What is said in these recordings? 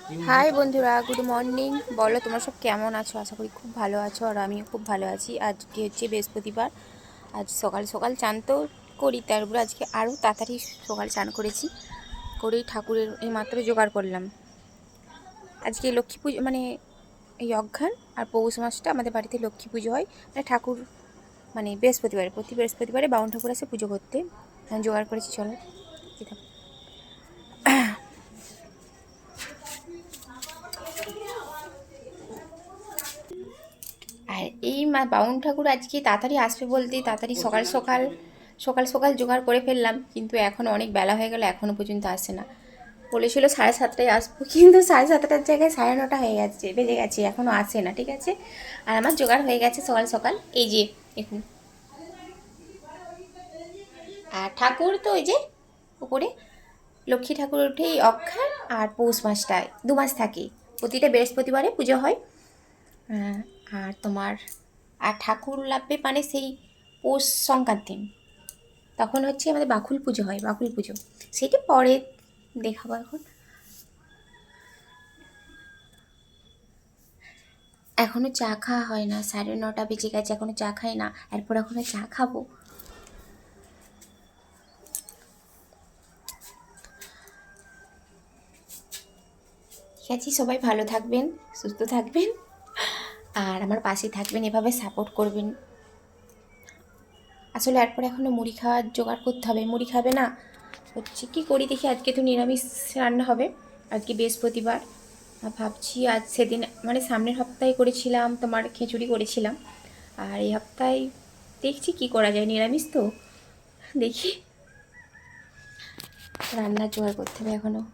High বন্ধুরা, good morning. বলো তোমরা সব কেমন আছো? আশা করি খুব ভালো আছো, আর আমিও খুব ভালো আছি। আজকে হচ্ছে বৃহস্পতিবার। আজ সকাল সকাল চান তো করি, তারপরে আজকে আরও তাড়াতাড়ি সকাল চান করেছি, করেই ঠাকুরের এই মাত্র জোগাড় করলাম। আজকে লক্ষ্মী পুজো, মানে এই অঘ্রান আর পৌষ মাসটা আমাদের বাড়িতে লক্ষ্মী পুজো হয়। মানে ঠাকুর, মানে বৃহস্পতিবারে, প্রতি বৃহস্পতিবারে বাউন ঠাকুর আসে পুজো করতে। জোগাড় করেছি, চলো কি থাকো। আর এই বাউন ঠাকুর আজকে তাড়াতাড়ি আসবে বলতে তাড়াতাড়ি সকাল সকাল সকাল সকাল জোগাড় করে ফেললাম, কিন্তু এখন অনেক বেলা হয়ে গেল, এখনও পর্যন্ত আসে না। বলেছিল 7:30টায় আসবো, কিন্তু 7:30টার জায়গায় 9:30 হয়ে গেছে, বেজে গেছে, এখনও আসে না। ঠিক আছে, আর আমার জোগাড় হয়ে গেছে সকাল সকাল। এই যে এখন, আর ঠাকুর তো ওই যে উপরে লক্ষ্মী ঠাকুর ওঠে এই অক্ষয় আর পৌষ মাসটায়, 2 মাস থাকে। প্রতিটা বৃহস্পতিবারে পুজো হয়। হ্যাঁ, আর তোমার আর ঠাকুর লাগবে মানে সেই পৌষ সংক্রান্তি, তখন হচ্ছে আমাদের বাকুল পুজো হয়, বাকুল পুজো। সেটা পরে দেখাবো। এখন এখনও চা খাওয়া হয় না, 9:30 বেজে গেছে, এখনও চা খাই না। এরপর এখনও চা খাবো। ঠিক আছে, সবাই ভালো থাকবেন, সুস্থ থাকবেন, আর আমার পাশে থাকবেন, এভাবে সাপোর্ট করবেন। আসলে এরপর এখনও মুড়ি খাওয়ার জোগাড় করতে হবে। মুড়ি খাবে না, হচ্ছে কী করি দেখি। আজকে তো নিরামিষ রান্না হবে, আজকে বৃহস্পতিবার। ভাবছি আজ সেদিন, মানে সামনের সপ্তাহে করেছিলাম তোমার খিচুড়ি করেছিলাম, আর এই সপ্তাহে দেখছি কি করা যায়, নিরামিষ তো, দেখি। রান্নার জোগাড় করতে হবে এখনও।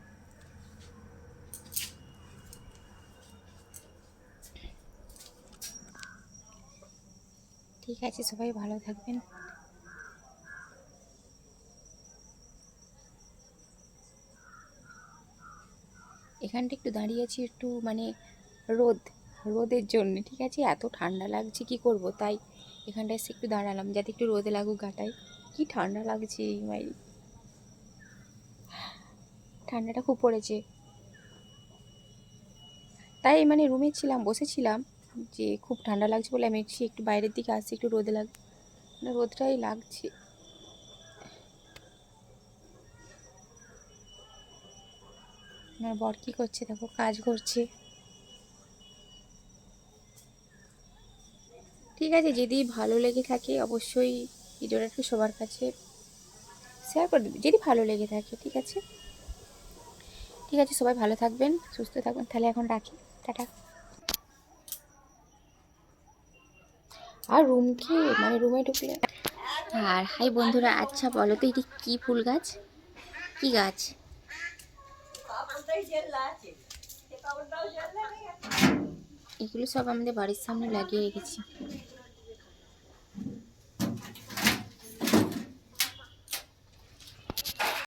ঠিক আছে, সবাই ভালো থাকবেন। এখানটা একটু দাঁড়িয়ে আছি, একটু মানে রোদ, রোদের জন্য। ঠিক আছে, এত ঠান্ডা লাগছে, কি করব, তাই এখানটা এসে একটু দাঁড়ালাম, যাতে একটু রোদে লাগুক গাটায়। কি ঠান্ডা লাগছে মাই, ঠান্ডাটা খুব পড়েছে। তাই মানে রুমে ছিলাম, বসেছিলাম, যে খুব ঠান্ডা লাগছে বলে আমি একটু বাইরের দিকে আসছি, একটু রোদে না, রোদটাই লাগছে। আমার বর কী করছে দেখো, কাজ করছে। ঠিক আছে, যদি ভালো লেগে থাকে অবশ্যই ভিডিওটা একটু সবার কাছে শেয়ার করে দেবে, যদি ভালো লেগে থাকে। ঠিক আছে, ঠিক আছে, সবাই ভালো থাকবেন, সুস্থ থাকবেন। তাহলে এখন রাখি, টাটা। আর রুমকে, মানে রুমে ঢুকলে। আর হাই বন্ধুরা, আচ্ছা বলো তো এটি কী ফুল গাছ, কী গাছ? এগুলো সব আমাদের বাড়ির সামনে লাগিয়ে রেখেছি।